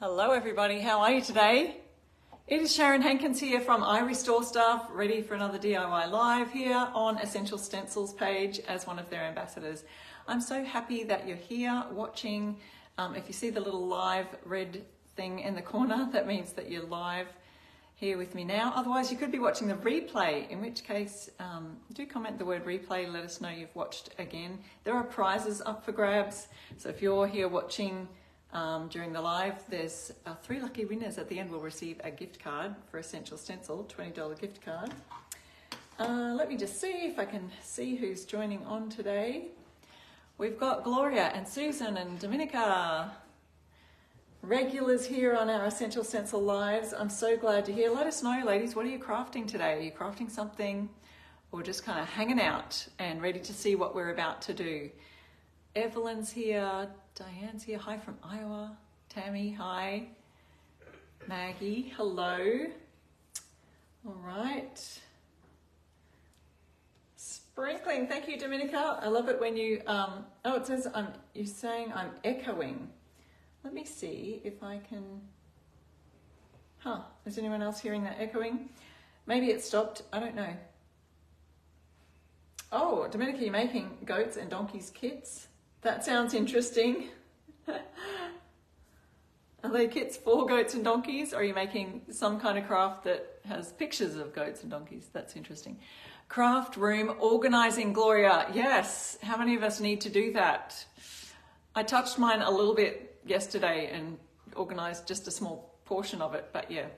Hello everybody, how are you today? It is Sharon Hankins here from I Restore Stuff, ready for another DIY live here on Essential Stencils page as one of their ambassadors. I'm so happy that you're here watching. If you see the little live red thing in the corner, that means that you're live here with me now. Otherwise you could be watching the replay, in which case do comment the word replay, let us know you've watched again. There are prizes up for grabs, so if you're here watching during the live, there's 3 lucky winners at the end will receive a gift card for Essential Stencil, $20 gift card. Let me just see if I can see who's joining on today. We've got Gloria and Susan and Dominica, regulars here on our Essential Stencil lives. I'm so glad to hear. Let us know, ladies, what are you crafting today? Are you crafting something or just kind of hanging out and ready to see what we're about to do? Evelyn's here, Diane's here, hi from Iowa, Tammy, hi, Maggie, hello, all right, sprinkling, thank you Dominica, I love it when you, oh it says you're saying I'm echoing, let me see if I can, is anyone else hearing that echoing? Maybe it stopped, I don't know. Oh, Dominica, you're making goats and donkeys kits? That sounds interesting. Are they kits for goats and donkeys, or are you making some kind of craft that has pictures of goats and donkeys? That's interesting. Craft room organizing, Gloria. Yes, how many of us need to do that? I touched mine a little bit yesterday and organized just a small portion of it, but yeah,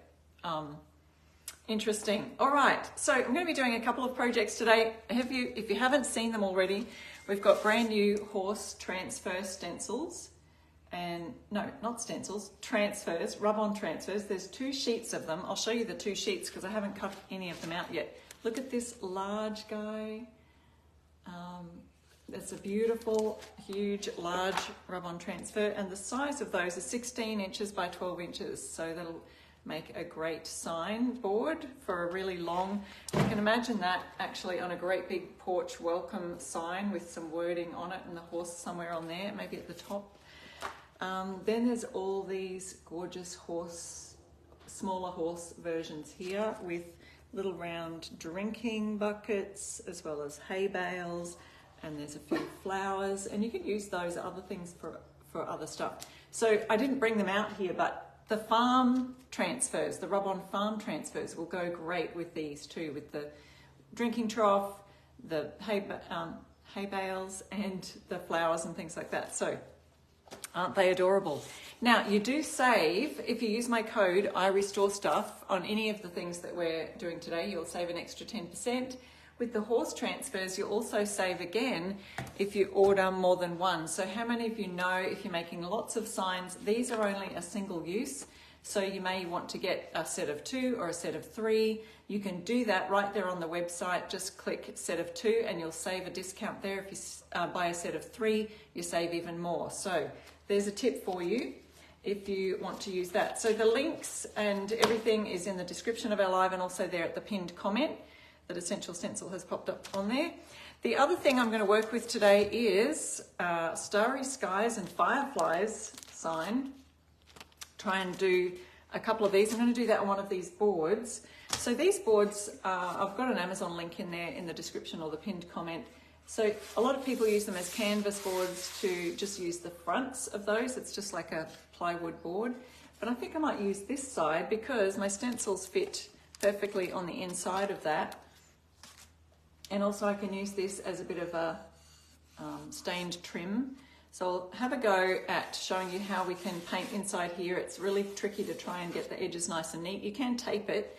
interesting. All right, so I'm going to be doing a couple of projects today. If you haven't seen them already, we've got brand new horse transfer stencils, and no, not stencils, transfers, rub-on transfers. There's 2 sheets of them. I'll show you the 2 sheets because I haven't cut any of them out yet. Look at this large guy. It's a beautiful, huge, large rub-on transfer, and the size of those is 16 inches by 12 inches. So that'll make a great sign board for a really long, you can imagine that actually on a great big porch welcome sign with some wording on it and the horse somewhere on there, maybe at the top. Then there's all these gorgeous smaller horse versions here with little round drinking buckets as well as hay bales, and there's a few flowers, and you can use those other things for other stuff. So I didn't bring them out here, but the farm transfers, the rub-on farm transfers will go great with these too, with the drinking trough, the hay bales and the flowers and things like that. So aren't they adorable? Now you do save, if you use my code I Restore Stuff on any of the things that we're doing today, you'll save an extra 10%. With the horse transfers, you'll also save again if you order more than one. So how many of you know if you're making lots of signs, these are only a single use. So you may want to get a set of 2 or a set of 3. You can do that right there on the website. Just click set of 2 and you'll save a discount there. If you buy a set of 3, you save even more. So there's a tip for you if you want to use that. So the links and everything is in the description of our live and also there at the pinned comment that Essential Stencil has popped up on there. The other thing I'm going to work with today is Starry Skies and Fireflies sign. Try and do a couple of these. I'm going to do that on one of these boards. So these boards, I've got an Amazon link in there in the description or the pinned comment. So a lot of people use them as canvas boards to just use the fronts of those. It's just like a plywood board. But I think I might use this side because my stencils fit perfectly on the inside of that. And also I can use this as a bit of a stained trim. So I'll have a go at showing you how we can paint inside here. It's really tricky to try and get the edges nice and neat. You can tape it,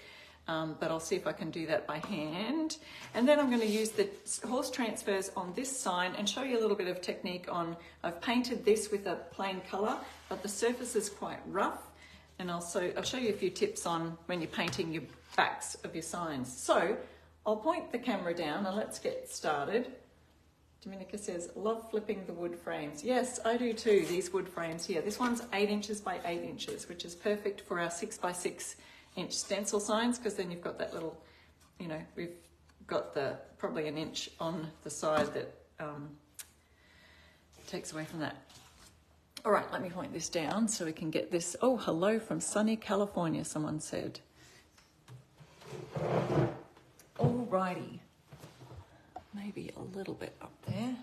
but I'll see if I can do that by hand. And then I'm going to use the horse transfers on this sign and show you a little bit of technique on, I've painted this with a plain color, but the surface is quite rough. And I'll show you a few tips on when you're painting your backs of your signs. So I'll point the camera down and let's get started. Dominica says, love flipping the wood frames. Yes, I do too, these wood frames here. This one's 8 inches by 8 inches, which is perfect for our 6 by 6 inch stencil signs, because then you've got that little, you know, we've got probably an inch on the side that takes away from that. All right, let me point this down so we can get this. Oh, hello from sunny California, someone said. All righty. Maybe a little bit up there.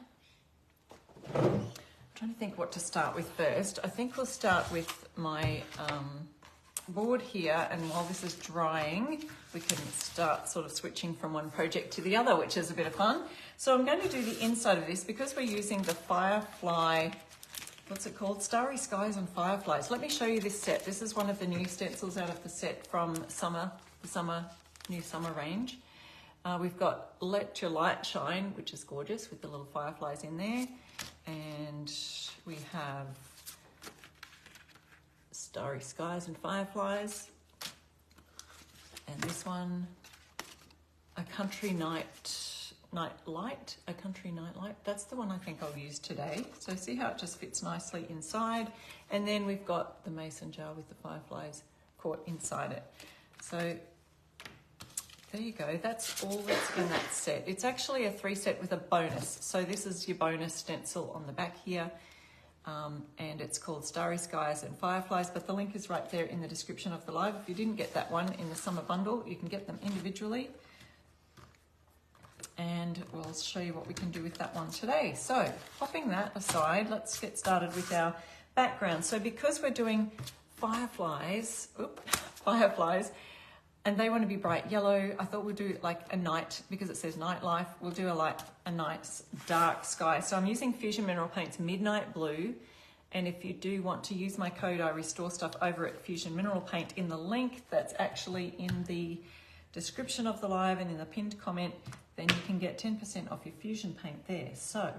I'm trying to think what to start with first. I think we'll start with my board here, and while this is drying, we can start sort of switching from one project to the other, which is a bit of fun. So I'm going to do the inside of this because we're using the Firefly, what's it called? Starry Skies and Fireflies. Let me show you this set. This is one of the new stencils out of the set from the new summer range. We've got Let Your Light Shine, which is gorgeous with the little fireflies in there. And we have Starry Skies and Fireflies. And this one, A Country Nightlight. That's the one I think I'll use today. So see how it just fits nicely inside. And then we've got the mason jar with the fireflies caught inside it. So there you go. That's all that's in that set. It's actually a 3 set with a bonus. So this is your bonus stencil on the back here. And it's called Starry Skies and Fireflies, but the link is right there in the description of the live. If you didn't get that one in the summer bundle, you can get them individually. And we'll show you what we can do with that one today. So popping that aside, let's get started with our background. So because we're doing fireflies, and they want to be bright yellow, I thought we'd do like a night, because it says nightlife, we'll do a nice dark sky. So I'm using Fusion Mineral Paint's Midnight Blue. And if you do want to use my code, I restore stuff over at Fusion Mineral Paint in the link that's actually in the description of the live and in the pinned comment, then you can get 10% off your Fusion paint there. So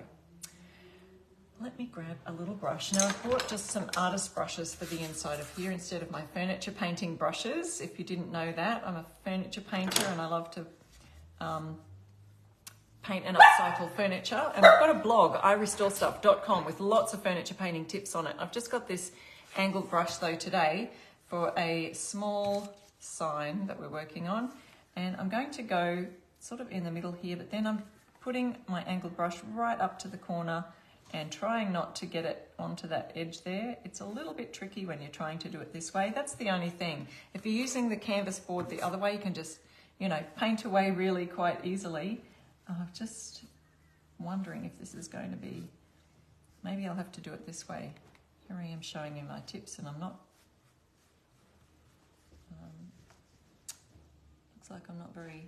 let me grab a little brush. Now I've bought just some artist brushes for the inside of here instead of my furniture painting brushes. If you didn't know that, I'm a furniture painter and I love to paint and upcycle furniture. And I've got a blog, irestorestuff.com, with lots of furniture painting tips on it. I've just got this angled brush though today for a small sign that we're working on. And I'm going to go sort of in the middle here, but then I'm putting my angled brush right up to the corner and trying not to get it onto that edge there. It's a little bit tricky when you're trying to do it this way. That's the only thing. If you're using the canvas board the other way, you can just, you know, paint away really quite easily. I'm just wondering if this is going to be, maybe I'll have to do it this way. Here I am showing you my tips and I'm not, looks like I'm not very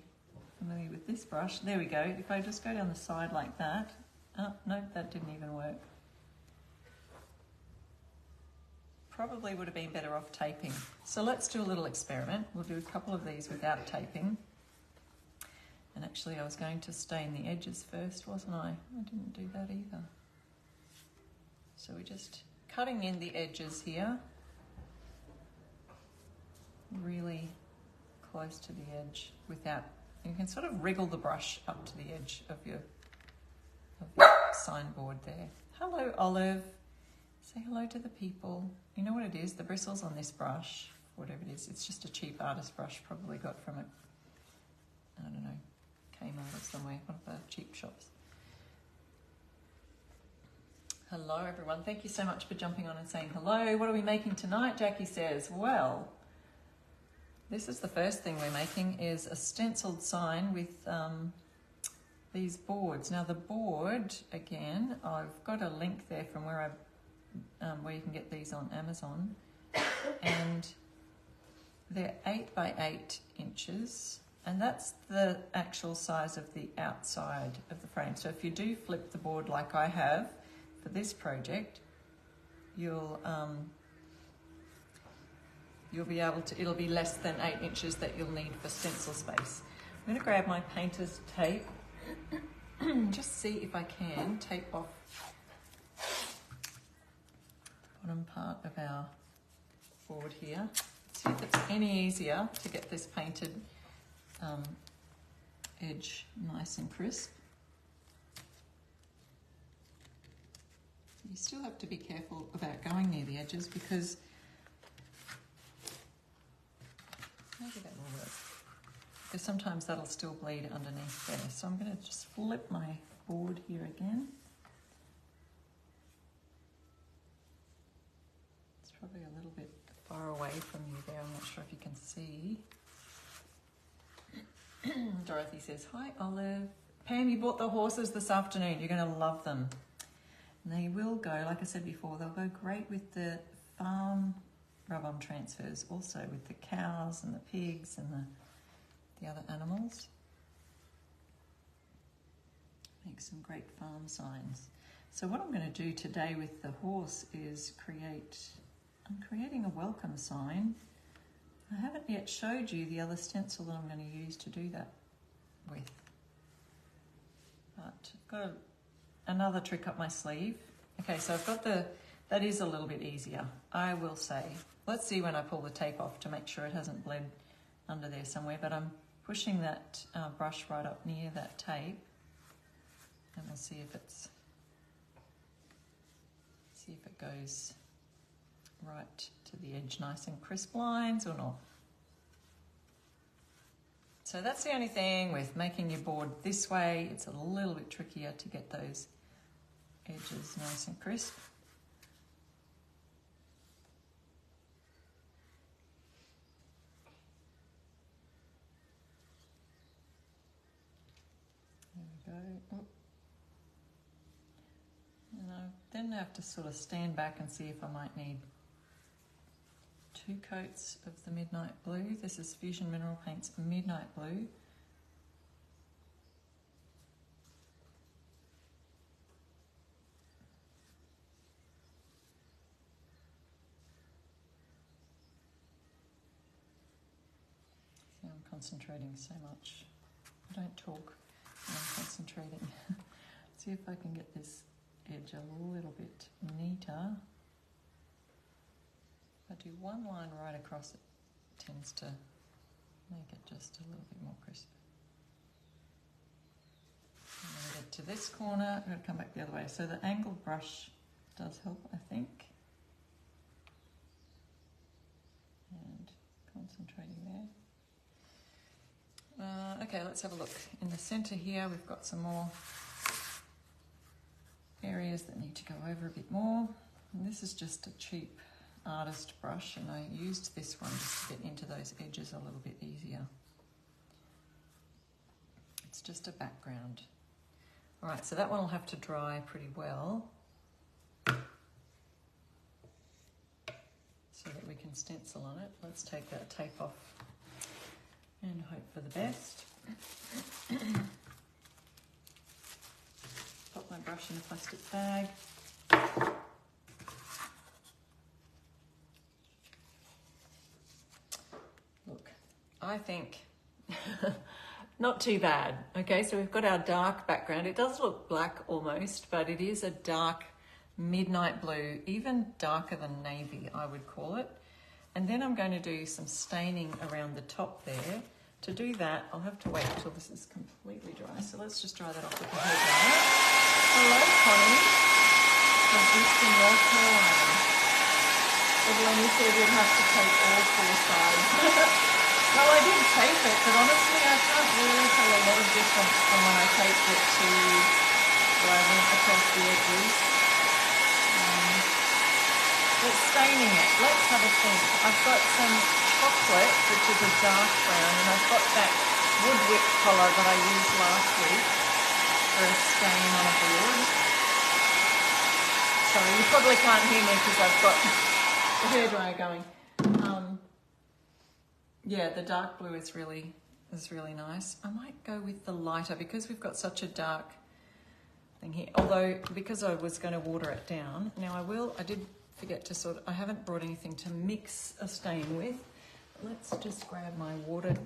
familiar with this brush. There we go. If I just go down the side like that, oh, no, that didn't even work. Probably would have been better off taping. So let's do a little experiment. We'll do a couple of these without taping. And actually I was going to stain the edges first, wasn't I? I didn't do that either. So we're just cutting in the edges here. Really close to the edge without, you can sort of wriggle the brush up to the edge of your signboard there. Hello, Olive. Say hello to the people. You know what it is? The bristles on this brush, whatever it is, it's just a cheap artist brush, probably got from it, I don't know, Kmart or somewhere, one of the cheap shops. Hello, everyone. Thank you so much for jumping on and saying hello. What are we making tonight? Jackie says, well, this is the first thing we're making, is a stenciled sign with these boards. Now the board, again, I've got a link there from where you can get these on Amazon, and they're 8 by 8 inches, and that's the actual size of the outside of the frame. So if you do flip the board like I have for this project, you'll be able to, it'll be less than 8 inches that you'll need for stencil space. I'm going to grab my painter's tape, just see if I can tape off the bottom part of our board here. See if it's any easier to get this painted edge nice and crisp. You still have to be careful about going near the edges because maybe that will work. Because sometimes that'll still bleed underneath there. So I'm going to just flip my board here again. probably a little bit far away from you there. I'm not sure if you can see. Dorothy says, hi Olive. Pam, you bought the horses this afternoon. You're going to love them. And they will go, like I said before, they'll go great with the farm rub-on transfers, also with the cows and the pigs and the other animals. Make some great farm signs. So what I'm going to do today with the horse is I'm creating a welcome sign. I haven't yet showed you the other stencil that I'm going to use to do that with. But I've got another trick up my sleeve. Okay, so I've got that is a little bit easier, I will say. Let's see when I pull the tape off to make sure it hasn't bled under there somewhere, but I'm pushing that brush right up near that tape, and we'll see if it goes right to the edge, nice and crisp lines or not. So that's the only thing with making your board this way. It's a little bit trickier to get those edges nice and crisp. There we go. Oh. And I then have to sort of stand back and see if I might need 2 coats of the Midnight Blue. This is Fusion Mineral Paints Midnight Blue. See, I'm concentrating so much. I don't talk when I'm concentrating. See if I can get this edge a little bit neater. If I do one line right across, it tends to make it just a little bit more crisp. I'm going to get to this corner, I'm going to come back the other way. So the angled brush does help, I think. And concentrating there. Okay, let's have a look. In the centre here, we've got some more areas that need to go over a bit more. And this is just a cheap artist brush, and I used this one just to get into those edges a little bit easier. It's just a background. All right, so that one will have to dry pretty well so that we can stencil on it. Let's take that tape off and hope for the best. Pop my brush in a plastic bag. Look, I think not too bad. Okay, so we've got our dark background. It does look black almost, but it is a dark midnight blue, even darker than navy, I would call it. And then I'm going to do some staining around the top there. To do that, I'll have to wait until this is completely dry. So let's just dry that off with the hair dryer. Hello, Connie, from Eastern North Carolina. Evelyn, you said you'd have to tape all 4 sides. Well, I did tape it, but honestly, I can't really tell a lot of difference from when I taped it to where I went across the edges. But staining it, let's have a think. I've got some chocolate, which is a dark brown, and I've got that wood whip colour that I used last week for a stain on a board. Sorry, you probably can't hear me because I've got the hairdryer going. Yeah, the dark blue is really nice. I might go with the lighter because we've got such a dark thing here. Although, because I was going to water it down. Now I did forget to I haven't brought anything to mix a stain with. Let's just grab my water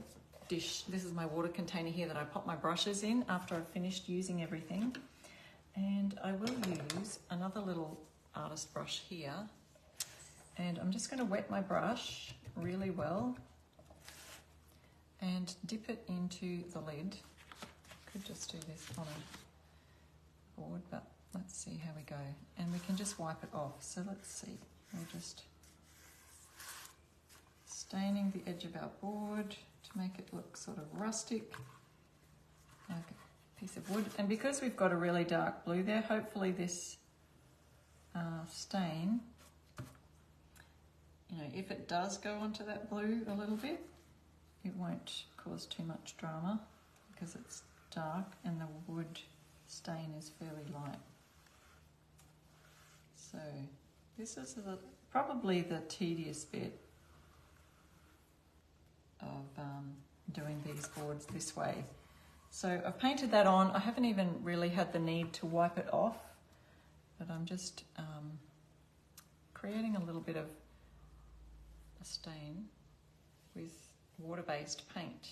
dish. This is my water container here that I pop my brushes in after I've finished using everything. And I will use another little artist brush here. And I'm just going to wet my brush really well and dip it into the lid. Could just do this on a board, but let's see how we go. And we can just wipe it off. So let's see. We're just staining the edge of our board to make it look sort of rustic, like a piece of wood. And because we've got a really dark blue there, hopefully this stain you know, if it does go onto that blue a little bit, it won't cause too much drama because it's dark and the wood stain is fairly light. So this is probably the tedious bit of doing these boards this way. So I've painted that on. I haven't even really had the need to wipe it off, but I'm just creating a little bit of a stain with water-based paint.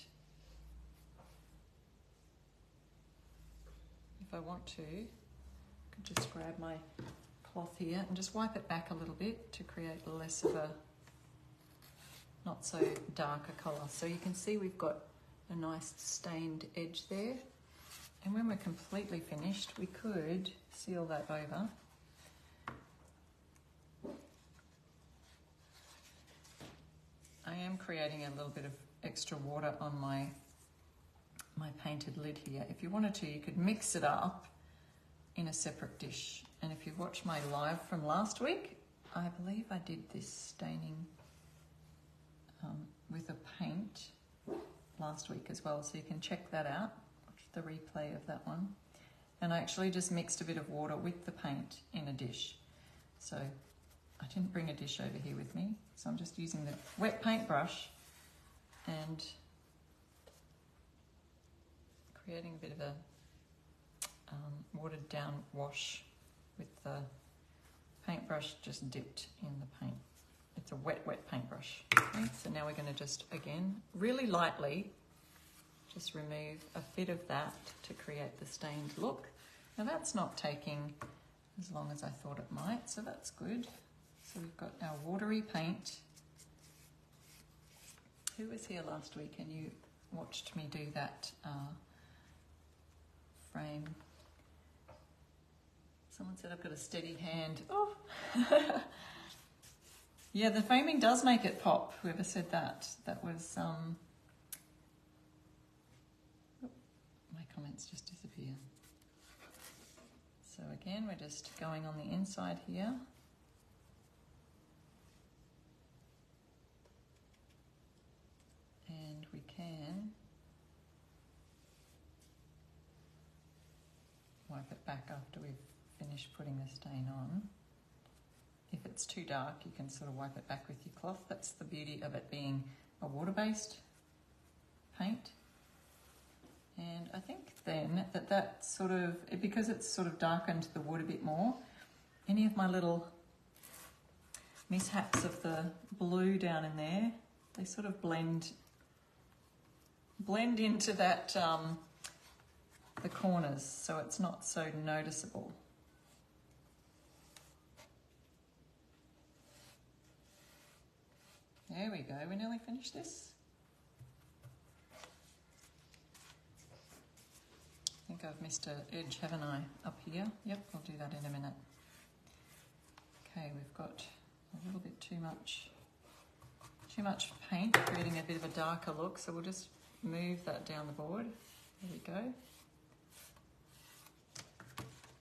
If I want to, I could just grab my cloth here and just wipe it back a little bit to create less of a not so dark a colour. So you can see we've got a nice stained edge there, and when we're completely finished we could seal that over. I am creating a little bit of extra water on my painted lid here. If you wanted to, you could mix it up in a separate dish. And if you watch my live from last week, I believe I did this staining with a paint last week as well, so you can check that out, watch the replay of that one. And I actually just mixed a bit of water with the paint in a dish. So I didn't bring a dish over here with me, so I'm just using the wet paintbrush and creating a bit of a watered down wash with the paintbrush just dipped in the paint. It's a wet paintbrush. Okay, so now we're going to just, again, really lightly just remove a bit of that to create the stained look. Now that's not taking as long as I thought it might, so that's good. So we've got our watery paint. Who was here last week and you watched me do that frame? Someone said I've got a steady hand. Oh! Yeah, the framing does make it pop. Whoever said that. That was, my comments just disappear. So again, we're just going on the inside here. And we can wipe it back after we've finished putting the stain on. If it's too dark, you can sort of wipe it back with your cloth. That's the beauty of it being a water-based paint. And I think then that sort of, because it's sort of darkened the wood a bit more, any of my little mishaps of the blue down in there, they sort of blend into that, the corners, so it's not so noticeable. There we go, we nearly finished this. I think I've missed an edge, haven't I, up here? Yep, I'll do that in a minute. Okay, we've got a little bit too much paint, creating a bit of a darker look, so we'll just move that down the board. There we go.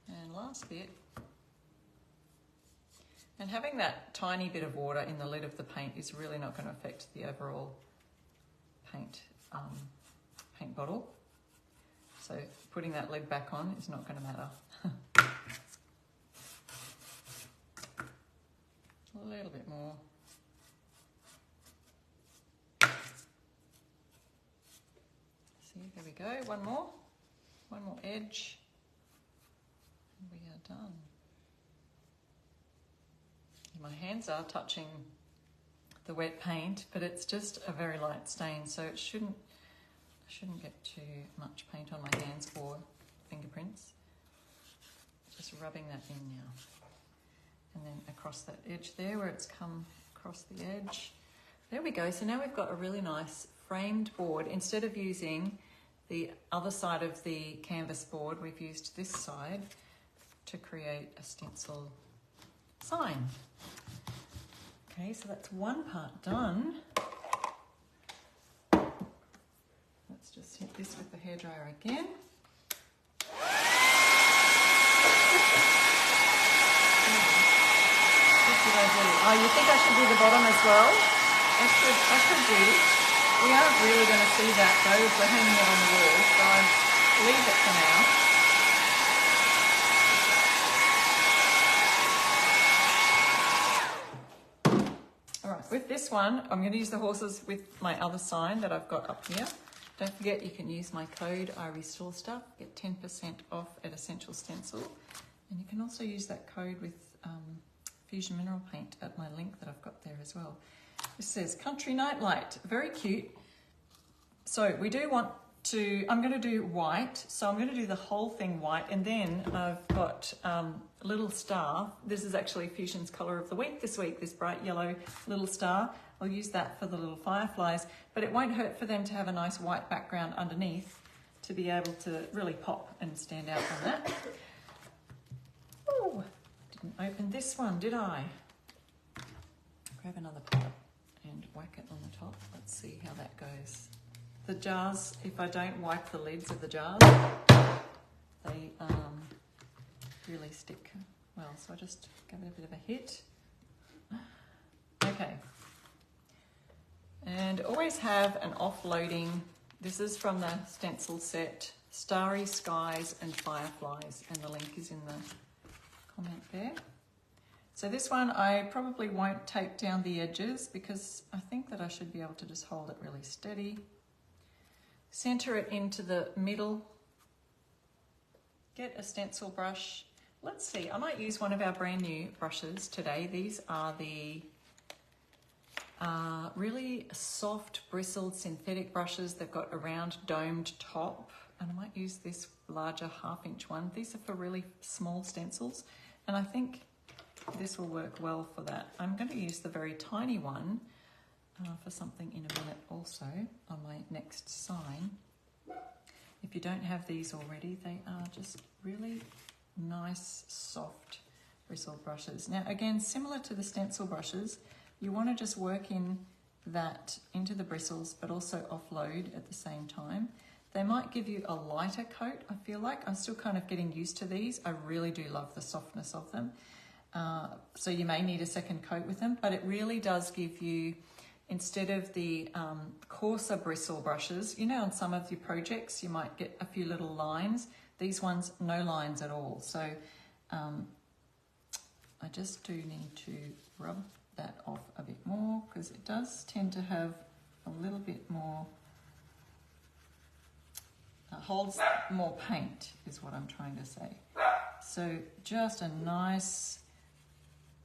And last bit. And having that tiny bit of water in the lid of the paint is really not going to affect the overall paint bottle. So putting that lid back on is not going to matter. A little bit more. See, there we go. One more edge. And we are done. My hands are touching the wet paint, but it's just a very light stain, so it shouldn't get too much paint on my hands or fingerprints. Just rubbing that in now. And then across that edge there where it's come across the edge. There we go. So now we've got a really nice framed board. Instead of using the other side of the canvas board, we've used this side to create a stencil sign. Okay, so that's one part done. Let's just hit this with the hairdryer again. Flip it Oh, you think I should do the bottom as well? I could do. We aren't really going to see that though if we're hanging it on the wall, so I'll leave it for now. Alright, with this one, I'm going to use the horses with my other sign that I've got up here. Don't forget you can use my code I Restore Stuff, get 10% off at Essential Stencil. And you can also use that code with Fusion Mineral Paint at my link that I've got there as well. This says Country Nightlight, very cute. So we do want to, I'm going to do white, so I'm going to do the whole thing white, and then I've got a little star. This is actually Fusion's colour of the week this week, this bright yellow little star. I'll use that for the little fireflies, but it won't hurt for them to have a nice white background underneath to be able to really pop and stand out on that. Oh, didn't open this one, did I? Grab another pot and whack it on the top. Let's see how that goes. The jars, if I don't wipe the lids of the jars, they really stick well. So I just give it a bit of a hit. Okay. And always have an offloading. This is from the stencil set, Starry Skies and Fireflies, and the link is in the comment there. So this one I probably won't tape down the edges because I think that I should be able to just hold it really steady. Center it into the middle. Get a stencil brush. Let's see, I might use one of our brand new brushes today. These are the really soft bristled synthetic brushes. They've got a round domed top, and I might use this larger 1/2 inch one. These are for really small stencils, and I think this will work well for that. I'm going to use the very tiny one for something in a minute also on my next sign. If you don't have these already, they are just really nice soft bristle brushes. Now again, similar to the stencil brushes, you want to just work in that into the bristles but also offload at the same time. They might give you a lighter coat, I feel like. I'm still kind of getting used to these. I really do love the softness of them. So you may need a second coat with them, but it really does give you, instead of the coarser bristle brushes, you know, on some of your projects you might get a few little lines. These ones, no lines at all. So I just do need to rub that off a bit more because it does tend to have a little bit more, holds more paint is what I'm trying to say. So just a nice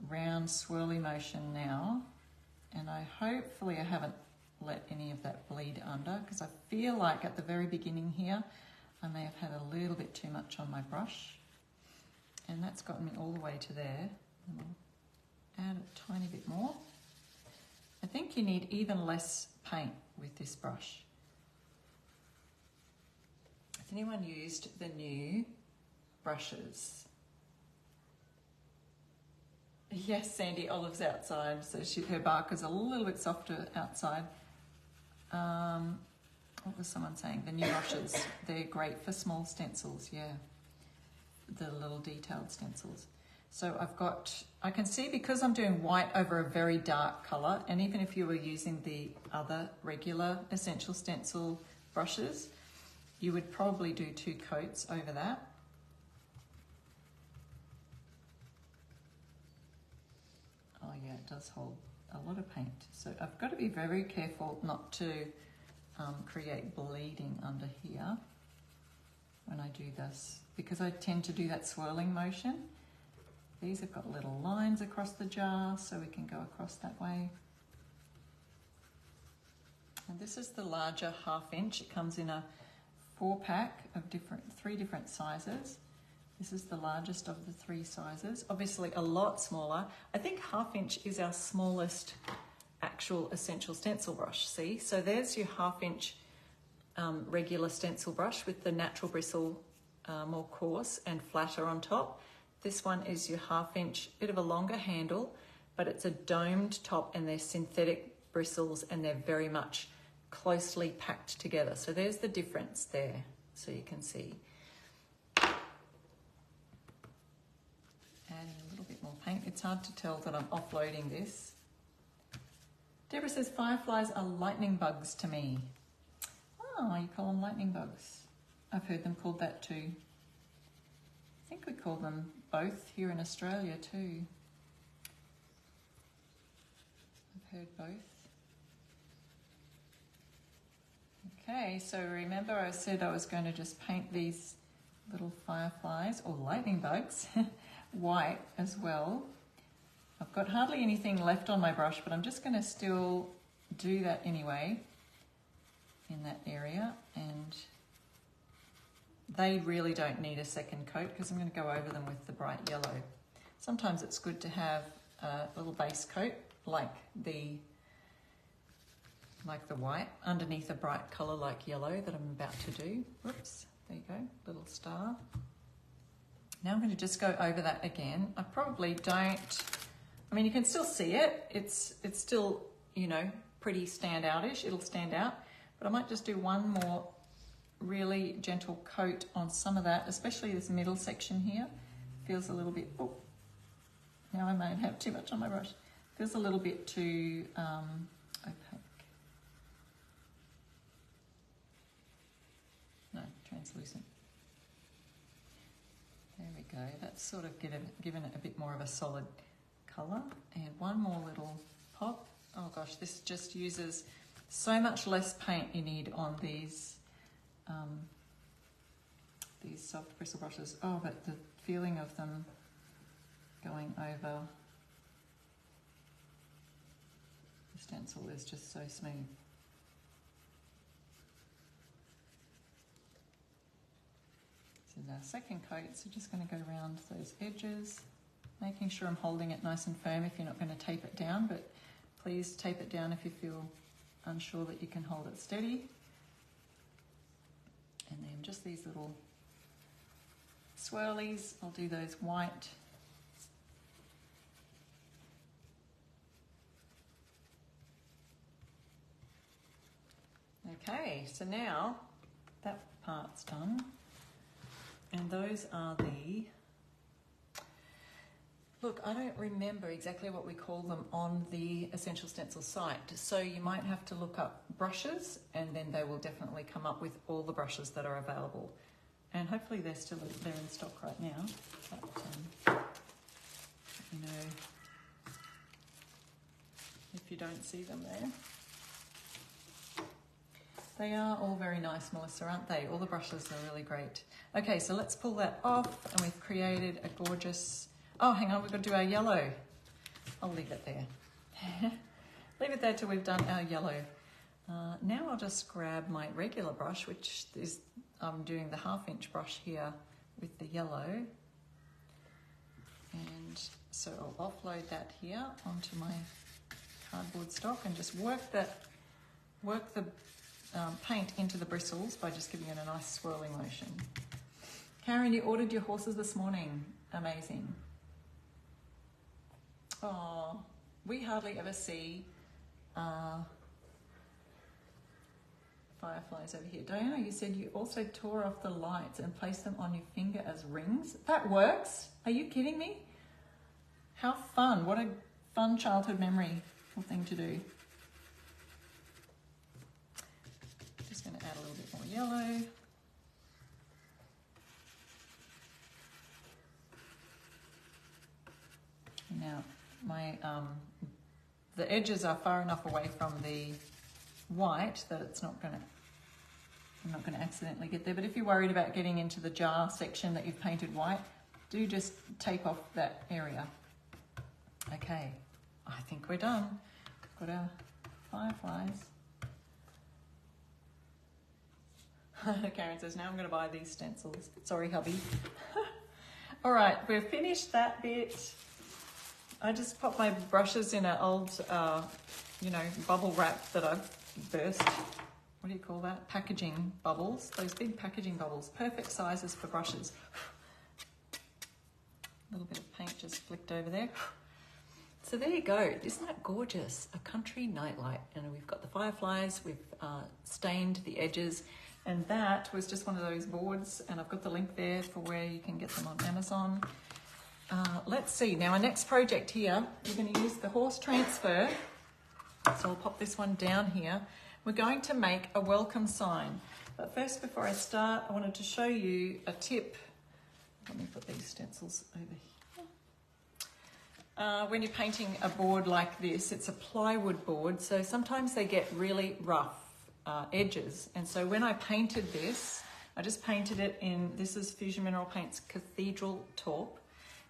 round swirly motion now, and hopefully I haven't let any of that bleed under because I feel like at the very beginning here I may have had a little bit too much on my brush, and that's gotten me all the way to there. And I'll add a tiny bit more. I think you need even less paint with this brush. Has anyone used the new brushes? Yes, Sandy, Olive's outside, so her bark is a little bit softer outside. What was someone saying? The new brushes, they're great for small stencils, yeah. The little detailed stencils. So I can see because I'm doing white over a very dark colour, and even if you were using the other regular Essential Stencil brushes, you would probably do 2 coats over that. Oh yeah, it does hold a lot of paint. So I've got to be very careful not to create bleeding under here when I do this, because I tend to do that swirling motion. These have got little lines across the jar, so we can go across that way. And this is the larger 1/2 inch. It comes in a 4-pack of 3 different sizes. This is the largest of the 3 sizes. Obviously a lot smaller. I think 1/2 inch is our smallest actual Essential Stencil brush, see? So there's your 1/2 inch regular stencil brush with the natural bristle more coarse and flatter on top. This one is your 1/2 inch, bit of a longer handle, but it's a domed top and they're synthetic bristles and they're very much closely packed together. So there's the difference there, so you can see. Adding a little bit more paint. It's hard to tell that I'm offloading this. Deborah says, fireflies are lightning bugs to me. Oh, you call them lightning bugs. I've heard them called that too. I think we call them both here in Australia too. I've heard both. Okay, so remember I said I was going to just paint these little fireflies, or lightning bugs, white as well. I've got hardly anything left on my brush, but I'm just going to still do that anyway in that area, and they really don't need a second coat because I'm going to go over them with the bright yellow. Sometimes it's good to have a little base coat like the white underneath a bright colour like yellow that I'm about to do. Whoops, there you go, little star. Now I'm going to just go over that again. I probably don't, I mean, you can still see it. It's still, you know, pretty standout-ish. It'll stand out, but I might just do one more really gentle coat on some of that, especially this middle section here. Feels a little bit, oh, now I might have too much on my brush. Feels a little bit too opaque. No, translucent. There we go. That's sort of given it a bit more of a solid colour. And one more little pop. Oh gosh, this just uses so much less paint you need on these soft bristle brushes. Oh, but the feeling of them going over the stencil is just so smooth. This is our second coat, so just going to go around those edges, making sure I'm holding it nice and firm if you're not going to tape it down, but please tape it down if you feel unsure that you can hold it steady. And then just these little swirlies, I'll do those white. Okay, so now that part's done. And those are the, look, I don't remember exactly what we call them on the Essential Stencil site. So you might have to look up brushes and then they will definitely come up with all the brushes that are available. And hopefully they're in stock right now. But, you know, if you don't see them there. They are all very nice, Melissa, aren't they? All the brushes are really great. Okay, so let's pull that off, and we've created a gorgeous, oh, hang on, we've got to do our yellow. I'll leave it there. Leave it there till we've done our yellow. Now I'll just grab my regular brush, which is, I'm doing the 1/2 inch brush here with the yellow. And so I'll offload that here onto my cardboard stock and just work the paint into the bristles by just giving it a nice swirling motion. Karen, you ordered your horses this morning. Amazing. Oh, we hardly ever see fireflies over here. Diana, you said you also tore off the lights and placed them on your finger as rings. That works? Are you kidding me? How fun. What a fun childhood memory thing to do. Just going to add a little bit more yellow. Now, my the edges are far enough away from the white that it's not going to, I'm not going to accidentally get there. But if you're worried about getting into the jar section that you've painted white, do just tape off that area. Okay, I think we're done. Got our fireflies. Karen says, now I'm going to buy these stencils. Sorry, hubby. All right, we've finished that bit. I just popped my brushes in an old, you know, bubble wrap that I've burst. What do you call that? Packaging bubbles. Those big packaging bubbles. Perfect sizes for brushes. A little bit of paint just flicked over there. So there you go. Isn't that gorgeous? A country nightlight. And we've got the fireflies. We've stained the edges. And that was just one of those boards. And I've got the link there for where you can get them on Amazon. let's see, now our next project here, we're going to use the horse transfer. So I'll pop this one down here. We're going to make a welcome sign. But first, before I start, I wanted to show you a tip. Let me put these stencils over here. When you're painting a board like this, it's a plywood board, so sometimes they get really rough edges. And so when I painted this, I just painted it in, this is Fusion Mineral Paints Cathedral Taupe,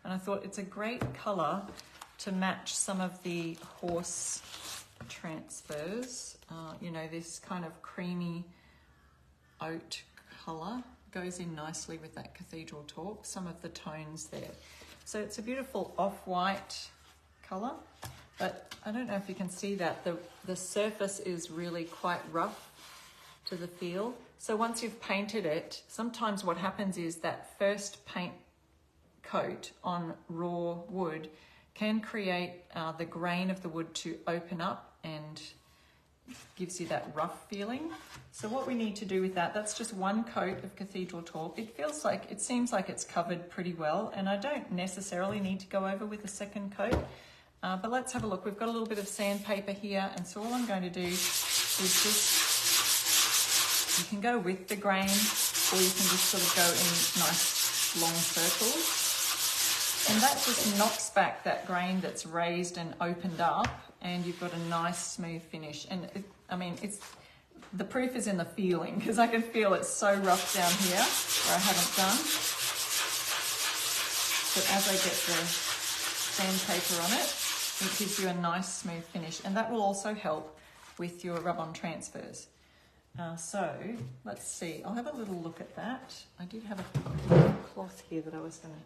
and I thought it's a great colour to match some of the horse transfers. You know, this kind of creamy oat colour goes in nicely with that Cathedral Taupe, some of the tones there. So it's a beautiful off-white colour, but I don't know if you can see that. The surface is really quite rough to the feel. So once you've painted it, sometimes what happens is that first paint coat on raw wood can create the grain of the wood to open up and gives you that rough feeling. So what we need to do with that, that's just one coat of Cathedral Taupe. It seems like it's covered pretty well, and I don't necessarily need to go over with a second coat, but let's have a look. We've got a little bit of sandpaper here, and so all I'm going to do is just, you can go with the grain, or you can just sort of go in nice long circles. And that just knocks back that grain that's raised and opened up, and you've got a nice smooth finish. And the proof is in the feeling, because I can feel it's so rough down here where I haven't done. But as I get the sandpaper on it, it gives you a nice smooth finish, and that will also help with your rub-on transfers. So let's see, I'll have a little look at that. I did have a cloth here that I was going to,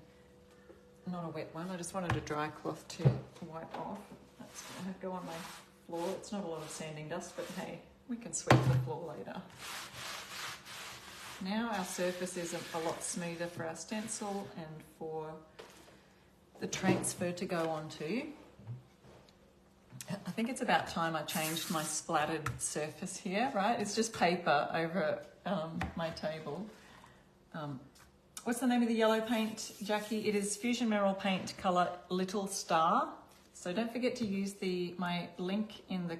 not a wet one, I just wanted a dry cloth to wipe off. That's going to go on my floor. It's not a lot of sanding dust, but hey, we can sweep the floor later. Now our surface is a lot smoother for our stencil and for the transfer to go onto. I think it's about time I changed my splattered surface here, right? It's just paper over my table. What's the name of the yellow paint, Jackie? It is Fusion Mineral Paint colour Little Star. So don't forget to use my link in the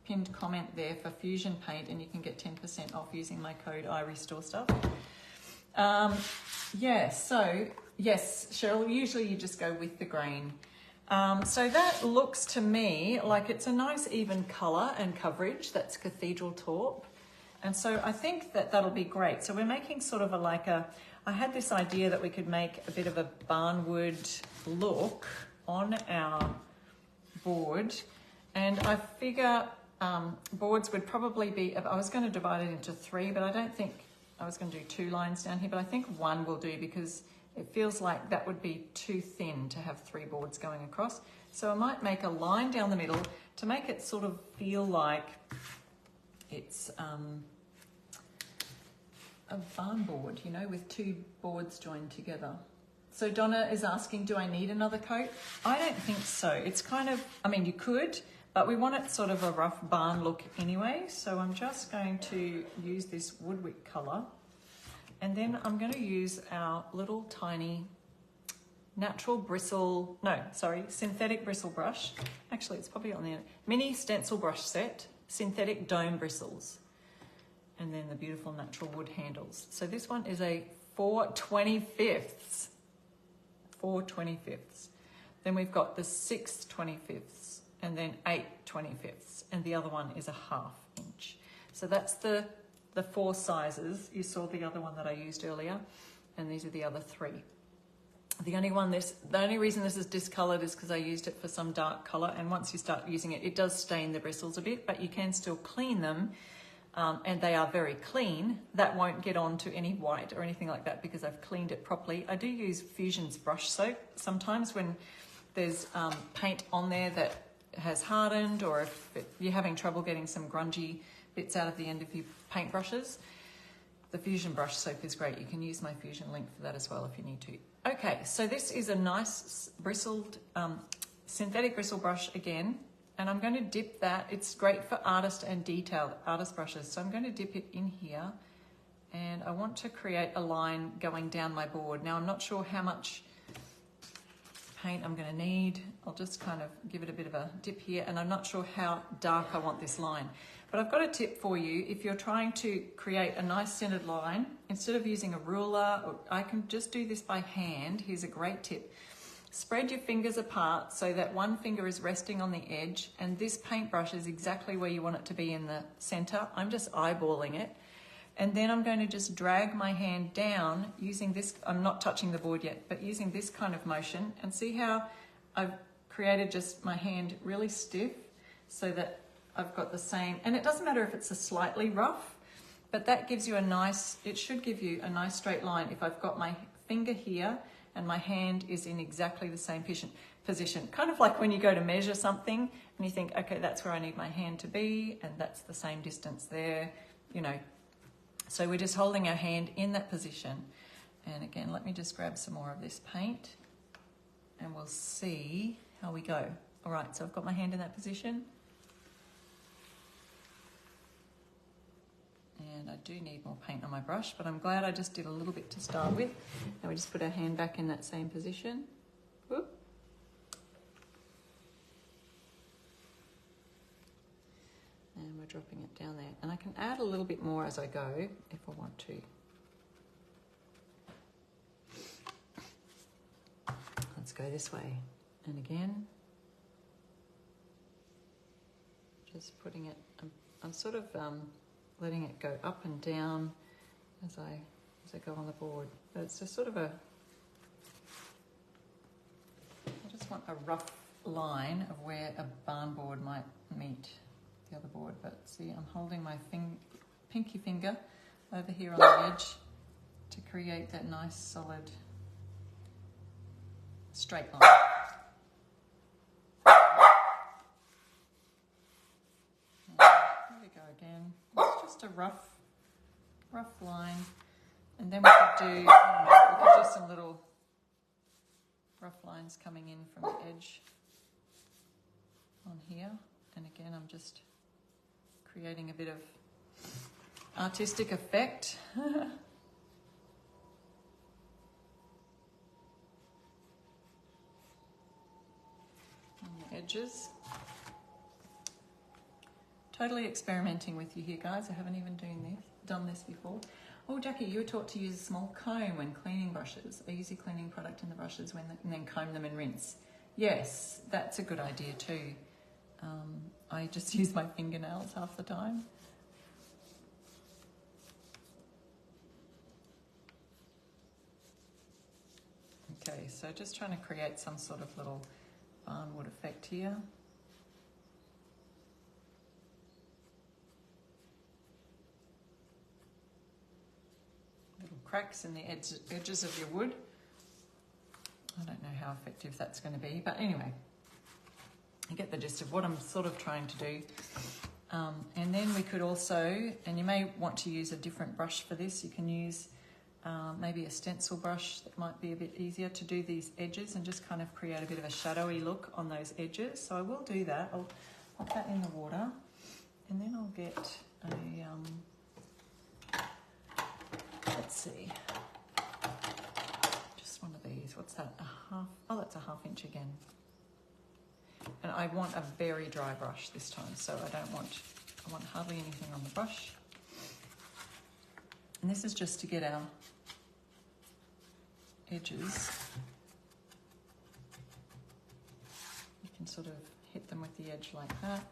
pinned comment there for Fusion Paint, and you can get 10% off using my code iRestoreStuff. Yes, Cheryl, usually you just go with the grain. So that looks to me like it's a nice even colour and coverage. That's Cathedral Taupe. And so I think that that'll be great. So we're making sort of I had this idea that we could make a bit of a barnwood look on our board. And I figure boards would probably be, I was going to divide it into 3, but I don't think I was going to do 2 lines down here, but I think 1 will do, because it feels like that would be too thin to have 3 boards going across. So I might make a line down the middle to make it sort of feel like it's a barn board, you know, with 2 boards joined together. So Donna is asking, do I need another coat? I don't think so. It's kind of, I mean, you could, but we want it sort of a rough barn look anyway. So I'm just going to use this Woodwick colour. And then I'm going to use our little tiny synthetic bristle brush. Actually, it's probably on the mini stencil brush set, synthetic dome bristles. And then the beautiful natural wood handles. So this one is a 4/25. 4/25. Then we've got the 6/25, and then 8/25, and the other one is a 1/2 inch. So that's the 4 sizes. You saw the other one that I used earlier, and these are the other 3. The only reason this is discoloured is because I used it for some dark colour, and once you start using it, it does stain the bristles a bit, but you can still clean them, and they are very clean. That won't get onto any white or anything like that because I've cleaned it properly. I do use Fusion's brush soap sometimes when there's paint on there that has hardened, or if you're having trouble getting some grungy bits out of the end of your paintbrushes. The Fusion brush soap is great. You can use my Fusion link for that as well if you need to. Okay, so this is a nice bristled synthetic bristle brush again, and I'm going to dip that. It's great for artist and detailed artist brushes. So I'm going to dip it in here, and I want to create a line going down my board. Now I'm not sure how much paint I'm going to need. I'll just kind of give it a bit of a dip here, and I'm not sure how dark I want this line. But I've got a tip for you. If you're trying to create a nice centered line, instead of using a ruler, or I can just do this by hand. Here's a great tip. Spread your fingers apart so that one finger is resting on the edge, and this paintbrush is exactly where you want it to be in the center. I'm just eyeballing it. And then I'm going to just drag my hand down using this, I'm not touching the board yet, but using this kind of motion, and see how I've created just my hand really stiff so that I've got the same, and it doesn't matter if it's a slightly rough, but that gives you a nice, it should give you a nice straight line if I've got my finger here and my hand is in exactly the same position. Kind of like when you go to measure something and you think, okay, that's where I need my hand to be, and that's the same distance there, you know. So we're just holding our hand in that position. And again, let me just grab some more of this paint and we'll see how we go. All right, so I've got my hand in that position. And I do need more paint on my brush, but I'm glad I just did a little bit to start with. Now we just put our hand back in that same position. Whoop. And we're dropping it down there. And I can add a little bit more as I go if I want to. Let's go this way. And again, just putting it, I'm sort of letting it go up and down as I go on the board. But it's just sort of I just want a rough line of where a barn board might meet the other board. But see, I'm holding my pinky finger over here on the edge to create that nice solid straight line. Here we go again. It's just a rough line, and then we could do, I don't know, we could do some little rough lines coming in from the edge on here. And again, I'm just creating a bit of artistic effect. On the edges. Totally experimenting with you here, guys. I haven't even done this before. Oh, Jackie, you were taught to use a small comb when cleaning brushes. I use a cleaning product in the brushes and then comb them and rinse. Yes, that's a good idea too. I just use my fingernails half the time. Okay, so just trying to create some sort of little barnwood effect here. Little cracks in the edges of your wood. I don't know how effective that's going to be, but anyway, you get the gist of what I'm sort of trying to do. And then we could also, and you may want to use a different brush for this, you can use maybe a stencil brush that might be a bit easier to do these edges and just kind of create a bit of a shadowy look on those edges. So I will do that. I'll pop that in the water, and then I'll get a, let's see, just one of these. What's that? Oh, that's a 1/2 inch again. And I want a very dry brush this time, so I want hardly anything on the brush. And this is just to get our edges. You can sort of hit them with the edge like that.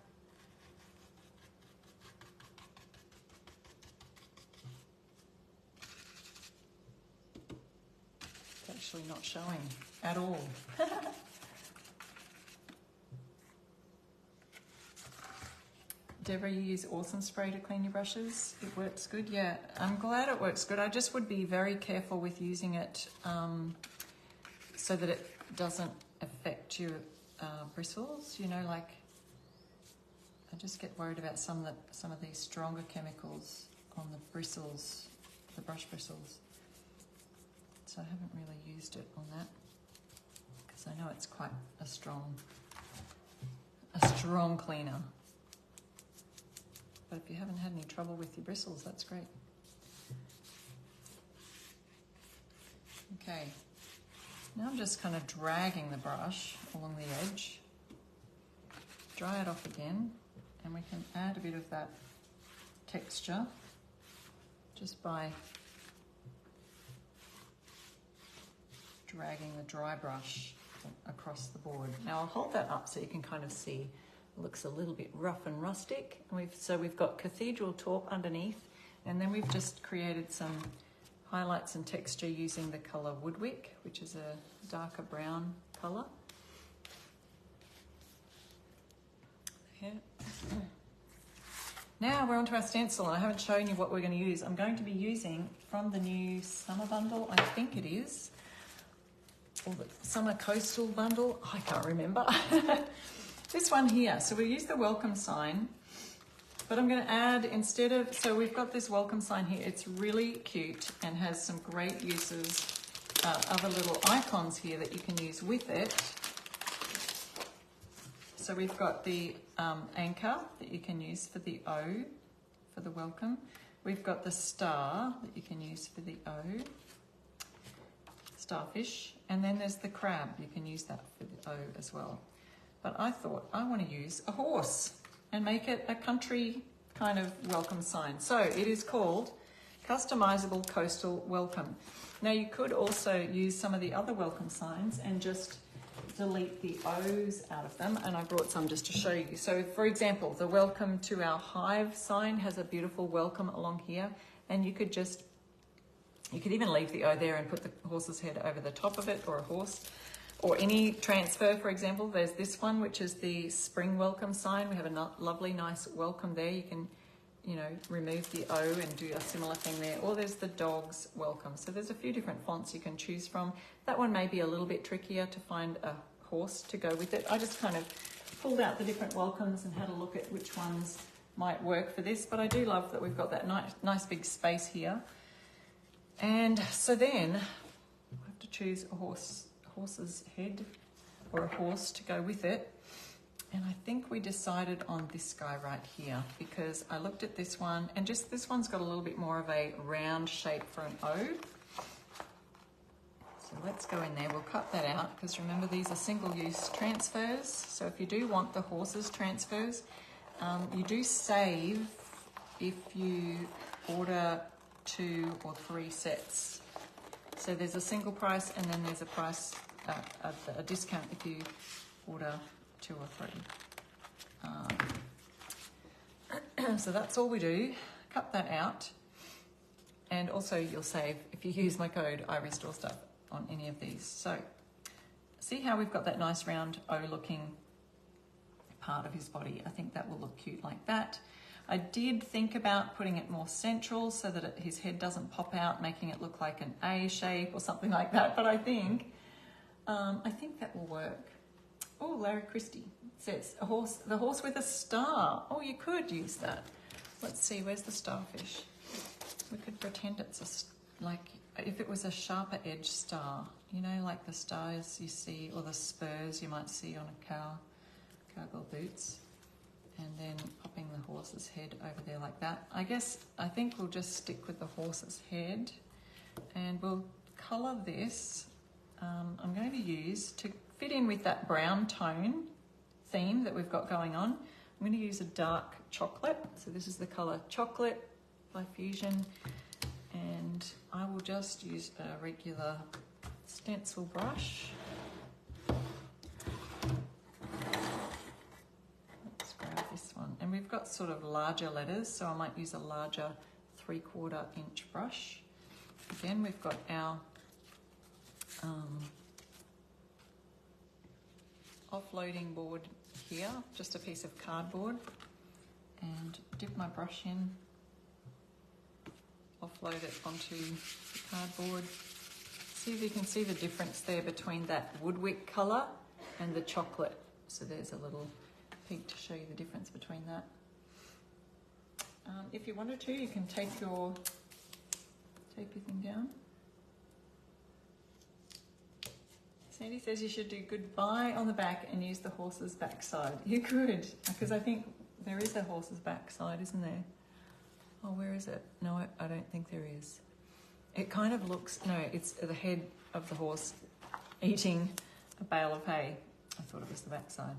It's actually not showing at all. Deborah, you use Awesome Spray to clean your brushes. It works good. Yeah, I'm glad it works good. I just would be very careful with using it so that it doesn't affect your bristles. You know, like I just get worried about some of these stronger chemicals on the bristles, the brush bristles. So I haven't really used it on that because I know it's quite a strong cleaner. But if you haven't had any trouble with your bristles, that's great. Okay, Now I'm just kind of dragging the brush along the edge, dry it off again, and we can add a bit of that texture just by dragging the dry brush across the board. Now I'll hold that up so you can kind of see. It looks a little bit rough and rustic. So we've got Cathedral Taupe underneath, and then we've just created some highlights and texture using the colour Woodwick, which is a darker brown colour. Here. Now we're onto our stencil, and I haven't shown you what we're going to use. I'm going to be using from the new summer bundle, I think it is, or the summer coastal bundle, I can't remember. This one here. So we use the welcome sign, but I'm going to add, instead of, so we've got this welcome sign here. It's really cute and has some great uses, other little icons here that you can use with it. So we've got the anchor that you can use for the O, for the welcome. We've got the star that you can use for the O, starfish, and then there's the crab. You can use that for the O as well. But I thought I want to use a horse and make it a country kind of welcome sign. So it is called Customizable Coastal Welcome. Now you could also use some of the other welcome signs and just delete the O's out of them, and I brought some just to show you. So for example, the welcome to our hive sign has a beautiful welcome along here, and you could even leave the O there and put the horse's head over the top of it, or a horse. Or any transfer, for example, there's this one, which is the spring welcome sign. We have a lovely, nice welcome there. You can, remove the O and do a similar thing there. Or there's the dog's welcome. So there's a few different fonts you can choose from. That one may be a little bit trickier to find a horse to go with it. I just kind of pulled out the different welcomes and had a look at which ones might work for this. But I do love that we've got that nice big space here. And so then I have to choose a horse's head or a horse to go with it, and I think we decided on this guy right here, because I looked at this one, and just this one's got a little bit more of a round shape for an O. So let's go in there. We'll cut that out, because remember, these are single-use transfers. So if you do want the horse's transfers, you do save if you order 2 or 3 sets. So there's a single price, and then there's a price, a discount if you order 2 or 3. So that's all we do. Cut that out. And also you'll save if you use my code iRestoreStuff on any of these. So see how we've got that nice round O looking part of his body. I think that will look cute like that. I did think about putting it more central so that his head doesn't pop out, making it look like an A shape or something like that. But I think that will work. Oh, Larry Christie says the horse with a star. Oh, you could use that. Let's see, where's the starfish? We could pretend it's like if it was a sharper edge star, like the stars you see, or the spurs you might see on a cowgirl boots. And then popping the horse's head over there like that. I think we'll just stick with the horse's head, and we'll colour this. I'm going to use, to fit in with that brown tone theme that we've got going on, I'm going to use a dark chocolate. So this is the colour Chocolate by Fusion, and I will just use a regular stencil brush. This one, and we've got sort of larger letters, so I might use a larger 3/4 inch brush. Again, we've got our offloading board here, just a piece of cardboard, and dip my brush in, offload it onto the cardboard. See if you can see the difference there between that Woodwick colour and the chocolate. So there's a little peek to show you the difference between that. If you wanted to, you can tape your thing down. Sandy says you should do goodbye on the back and use the horse's backside. You could, because I think there is a horse's backside, isn't there? Oh, where is it? No, I don't think there is. It kind of looks, no, it's the head of the horse eating a bale of hay. I thought it was the backside.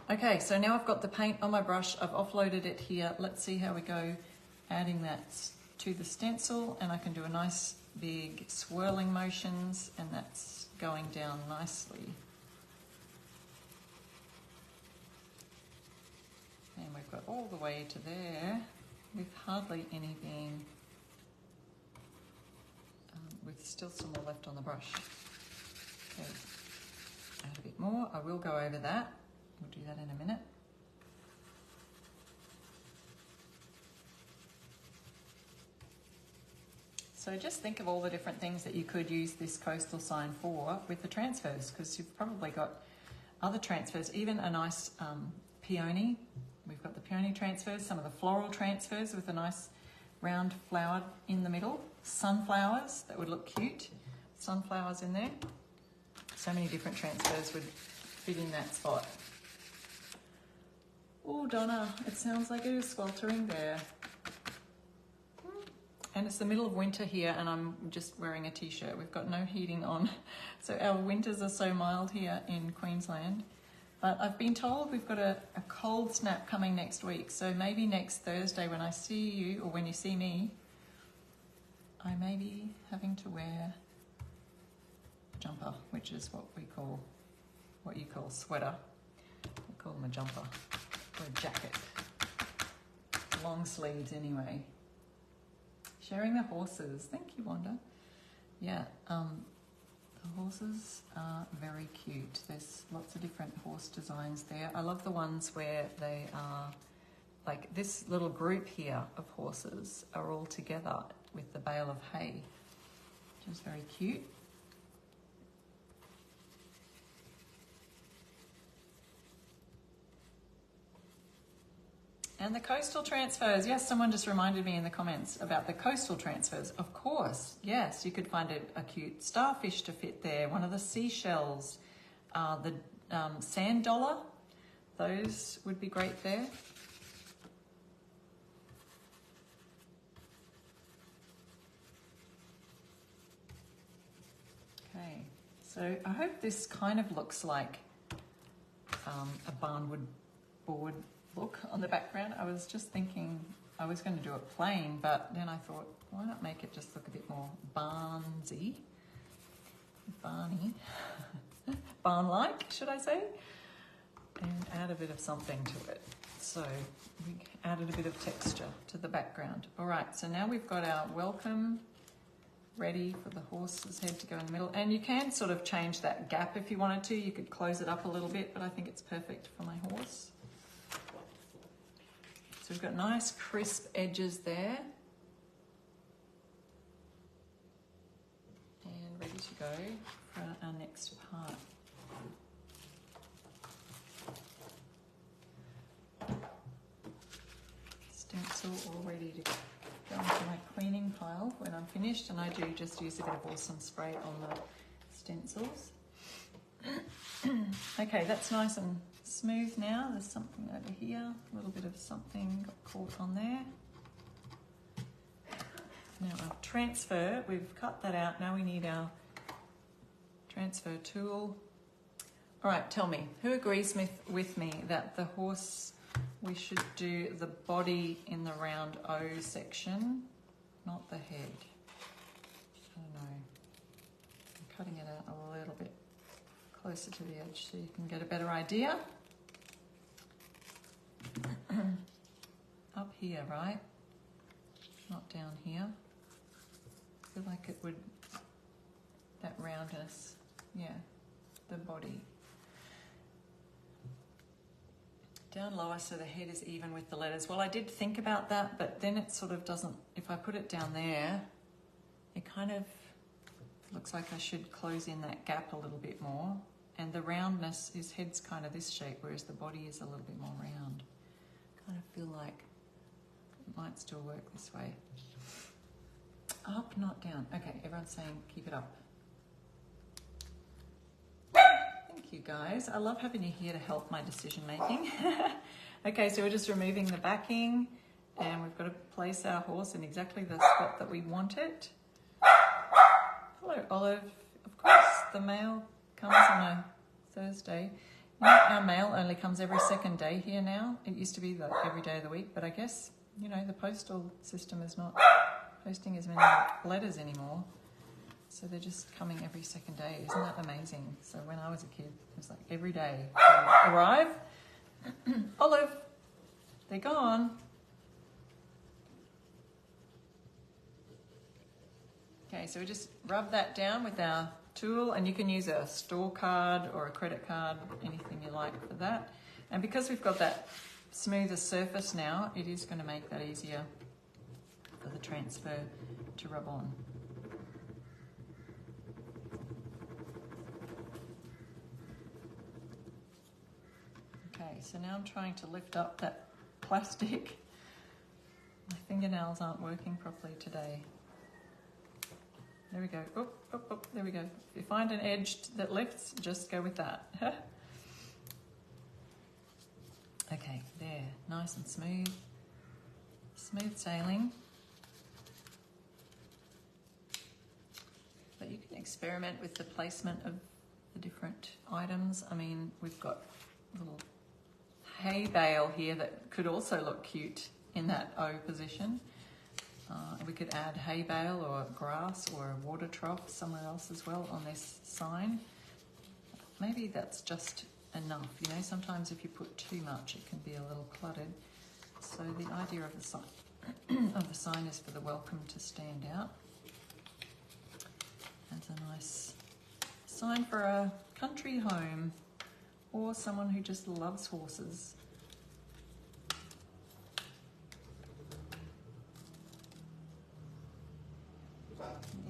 Okay, so now I've got the paint on my brush. I've offloaded it here. Let's see how we go adding that to the stencil, and I can do a nice big swirling motions, and that's going down nicely. And we've got all the way to there with hardly anything, with still some more left on the brush. Okay, add a bit more. I will go over that. We'll do that in a minute. So just think of all the different things that you could use this coastal sign for with the transfers, because you've probably got other transfers, even a nice peony. We've got the peony transfers, some of the floral transfers with a nice round flower in the middle. Sunflowers, that would look cute. Sunflowers in there. So many different transfers would fit in that spot. Oh, Donna, it sounds like it is sweltering there. And it's the middle of winter here, and I'm just wearing a t-shirt. We've got no heating on. So our winters are so mild here in Queensland. But I've been told we've got a cold snap coming next week. So maybe next Thursday when I see you, or when you see me, I may be having to wear a jumper, which is what you call sweater. We call them a jumper, or a jacket. Long sleeves anyway. Sharing the horses. Thank you, Wanda. Yeah, the horses are very cute. There's lots of different horse designs there. I love the ones where they are, like this little group here of horses are all together with the bale of hay, which is very cute. And the coastal transfers. Yes, someone just reminded me in the comments about the coastal transfers. Of course, yes, you could find a cute starfish to fit there. One of the seashells, the sand dollar, those would be great there. Okay, so I hope this kind of looks like a barnwood board look on the background. I was just thinking I was going to do it plain, but then I thought, why not make it just look a bit more barnsy, barny, barn-like, should I say, and add a bit of something to it. So we added a bit of texture to the background. All right, so now we've got our welcome ready for the horse's head to go in the middle, and you can sort of change that gap if you wanted to. You could close it up a little bit, but I think it's perfect for my horse. So we've got nice crisp edges there. And ready to go for our next part. Stencil all ready to go into my cleaning pile when I'm finished, and I do just use a bit of awesome spray on the stencils. Okay, that's nice and smooth now. There's something over here, a little bit of something got caught on there. Now our transfer, we've cut that out. Now we need our transfer tool. All right, tell me, who agrees with me that the horse, we should do the body in the round O section, not the head? I don't know. I'm cutting it out a little bit closer to the edge so you can get a better idea. Up here, right? Not down here. I feel like it would, that roundness, yeah, the body. Down lower so the head is even with the letters. Well, I did think about that, but then it sort of doesn't, if I put it down there, it kind of looks like I should close in that gap a little bit more. And the roundness, his head's kind of this shape, whereas the body is a little bit more round. Kind of feel like it might still work this way. Up, not down. Okay, everyone's saying keep it up. Thank you guys. I love having you here to help my decision making. Okay, so we're just removing the backing, and we've got to place our horse in exactly the spot that we want it. Hello, Olive. Of the mail comes on a Thursday. You know, our mail only comes every second day here now. It used to be like every day of the week, but I guess, you know, the postal system is not posting as many letters anymore. So they're just coming every second day. Isn't that amazing? So when I was a kid, it was like every day. So arrive. Olive, they're gone. Okay, so we just rub that down with our tool, and you can use a store card or a credit card, anything you like for that. And because we've got that smoother surface now, it is going to make that easier for the transfer to rub on. Okay, so now I'm trying to lift up that plastic. My fingernails aren't working properly today. There we go. Oop, oop, oop, there we go. If you find an edge that lifts, just go with that. Okay, there. Nice and smooth. Smooth sailing. But you can experiment with the placement of the different items. I mean, we've got a little hay bale here that could also look cute in that O position. We could add hay bale or grass or a water trough somewhere else as well on this sign. Maybe that's just enough. You know, sometimes if you put too much, it can be a little cluttered. So the idea of the sign is for the welcome to stand out. That's a nice sign for a country home or someone who just loves horses.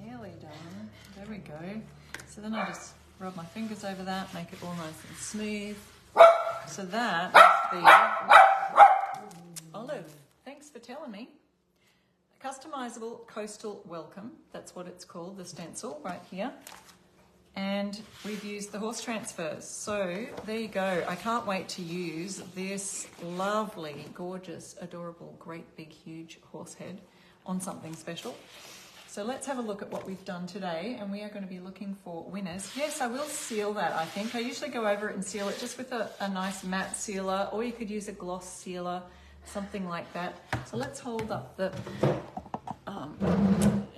Nearly done. There we go. So then I just rub my fingers over that, make it all nice and smooth. So that is the Olive. Thanks for telling me. A customizable coastal welcome. That's what it's called, the stencil right here. And we've used the horse transfers. So there you go. I can't wait to use this lovely, gorgeous, adorable, great big huge horse head on something special. So let's have a look at what we've done today, and we are going to be looking for winners. Yes, I will seal that, I think. I usually go over it and seal it just with a nice matte sealer, or you could use a gloss sealer, something like that. So let's hold up the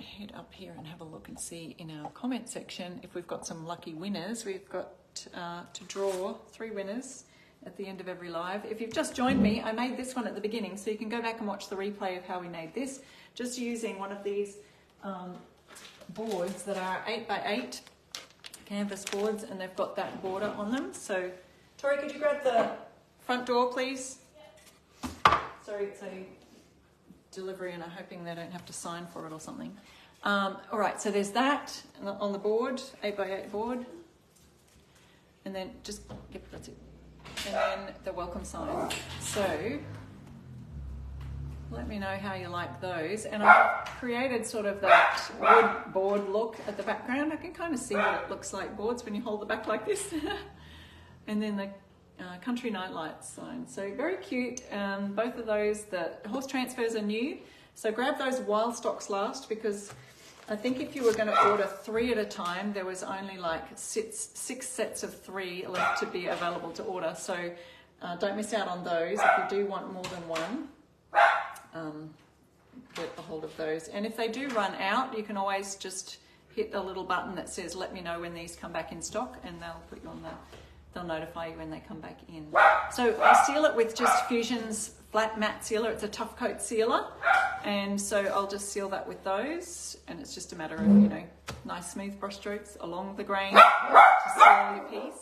head up here and have a look and see in our comment section if we've got some lucky winners. We've got to draw 3 winners at the end of every live. If you've just joined me, I made this one at the beginning, so you can go back and watch the replay of how we made this, just using one of these boards that are 8x8 canvas boards, and they've got that border on them. So, Tori, could you grab the front door, please? Yep. Sorry, it's a delivery, and I'm hoping they don't have to sign for it or something. All right, so there's that on the board, 8x8 board, and then just yep, that's it. And then the welcome sign. So, let me know how you like those. And I've created sort of that wood board look at the background. I can kind of see what it looks like boards when you hold it back like this. And then the country nightlight sign. So very cute. Both of those, the horse transfers are new. So grab those wild stocks last, because I think if you were going to order 3 at a time, there was only like 6 sets of 3 left to be available to order. So don't miss out on those if you do want more than one. Get a hold of those, and if they do run out, you can always just hit the little button that says let me know when these come back in stock, and they'll put you on they'll notify you when they come back in. So I seal it with just Fusion's flat matte sealer. It's a tough coat sealer, and so I'll just seal that with those, and it's just a matter of, you know, nice smooth brush strokes along the grain to seal your piece.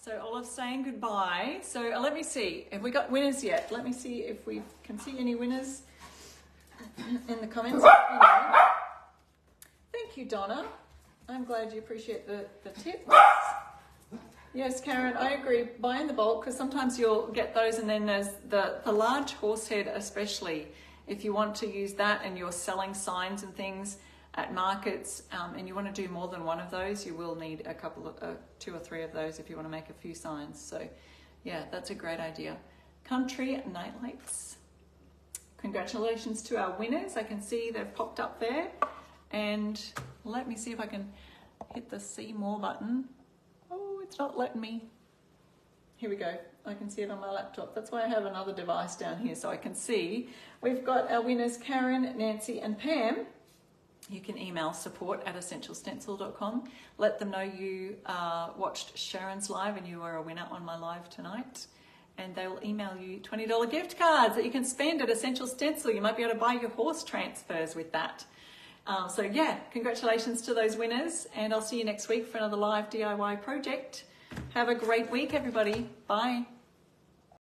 So Olive's saying goodbye. So let me see. Have we got winners yet? Let me see if we can see any winners in the comments. Thank you, Donna. I'm glad you appreciate the tips. Yes, Karen, I agree. Buy in the bulk, because sometimes you'll get those, and then there's the large horse head, especially if you want to use that and you're selling signs and things at markets, and you want to do more than one of those, you will need a couple of 2 or 3 of those if you want to make a few signs. So yeah, that's a great idea. Country nightlights. Congratulations to our winners. I can see they've popped up there, and let me see if I can hit the see more button. Oh, it's not letting me. Here we go. I can see it on my laptop. That's why I have another device down here so I can see. We've got our winners, Karen, Nancy and Pam. You can email support@essentialstencil.com. Let them know you watched Sharon's live and you are a winner on my live tonight. And they will email you $20 gift cards that you can spend at Essential Stencil. You might be able to buy your horse transfers with that. So yeah, congratulations to those winners. And I'll see you next week for another live DIY project. Have a great week, everybody. Bye.